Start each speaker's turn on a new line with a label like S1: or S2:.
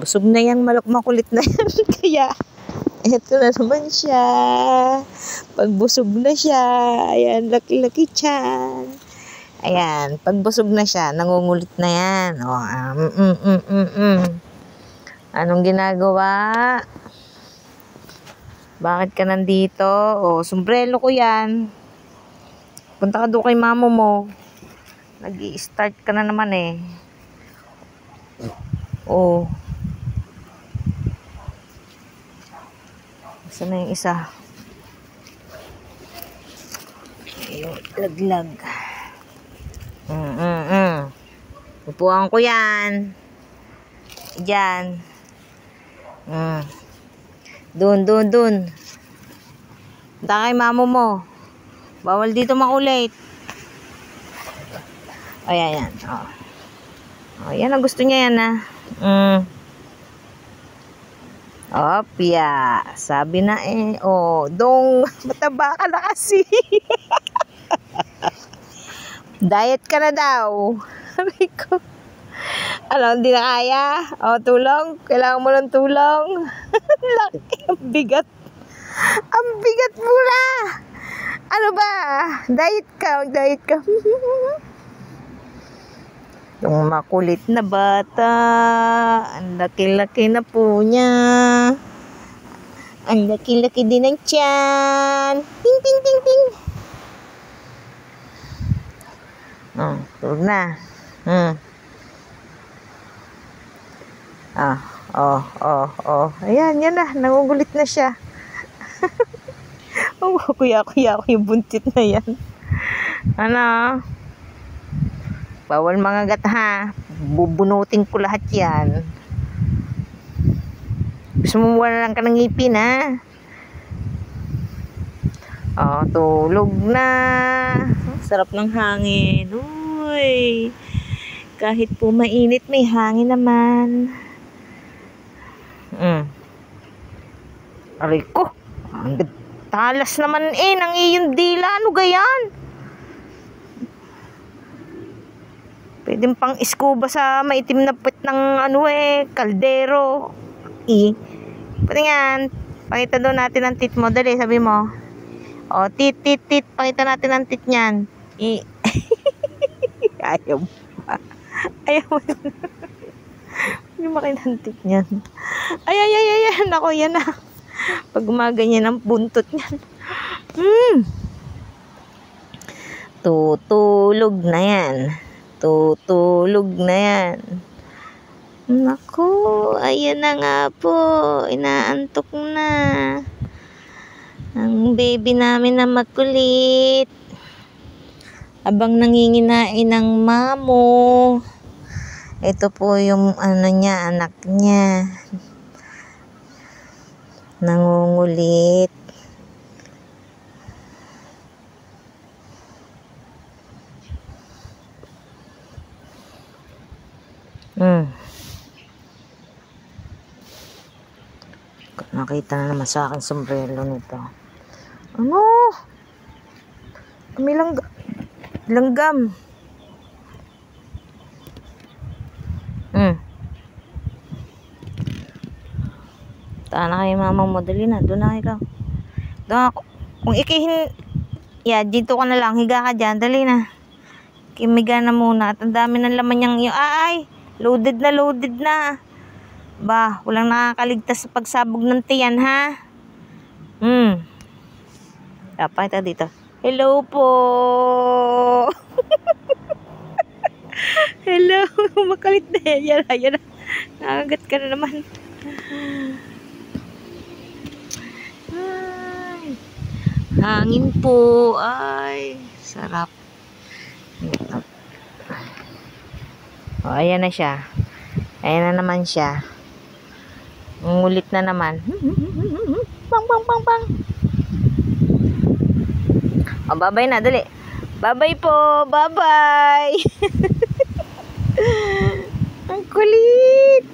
S1: Busog na yan, makulit na yan. Kaya, eto na naman siya. Pag busog na siya, ayan, laki-laki tiyan. Ayan, pag busog na siya, nangungulit na yan. Anong ginagawa? Bakit ka nandito? Sombrero ko yan. Punta ka doon kay mamo mo. Nag-i-start ka na naman eh. Saan na yung isa? Ayun, laglag. Upuan ko yan. Diyan. Doon. Punta kay mamo mo. Bawal dito makulit. Ayan. Yan ang gusto niya yan Opya. Sabi na dong, mataba ka na kasi. Diet ka na daw. Sabi ko. Hindi na kaya? Tulong? Kailangan mo ng tulong? Laki, ang bigat. Ang bigat mo na. Ano ba? Diet ka. Yung makulit na bata. Ang laki-laki na po niya. Ang laki-laki din ng tiyan. Ting, ting, ting, ting. Tulog na. Ayan, yan na. Nangugulit na siya. Kuya ko yung buntit na yan. Bawal mga gat ha. Bubunutin ko lahat yan. Gusto mo wala lang ka ng ngipin ha. Tulog na. Sarap ng hangin. Uy. Kahit po mainit, may hangin naman. Aray ko. Ang talas naman ng iyong dila. Ano gayan? Pwedeng pang iskuba sa maitim na pit ng kaldero. Pwede yan. Pakita doon natin ang tit mo. Dali, sabi mo. Tit. Pakita natin ang tit niyan. Ayaw mo. Hindi makita ang tit niyan. Ay. Ako, yan na. Pag gumaganyan ang buntot niyan. Tutulog na yan. Naku, ayan na nga po. Inaantok na. Ang baby namin na makulit. Abang nanginginain ng mamo. Ito po yung anak niya. Nangungulit. Nakita na naman sa akin sombrero nito. May langgam. Taan na kayo mama mo. Dali na. Doon na ikaw. Kung dito ka na lang. Higa ka dyan. Dali na. Kimiga na muna. At ang dami ng laman niyang loaded na. Walang nakakaligtas sa pagsabog ng tiyan, ha? Pakita dito. Hello po. Hello. Makalit na yan. Yan na. Nakagat ka na naman. Hangin po. Sarap. Ayan na siya. Ayan na naman siya. Ngulit na naman. Bang. Bye-bye na. Dali. Bye-bye po. Bye-bye. Ang kulit.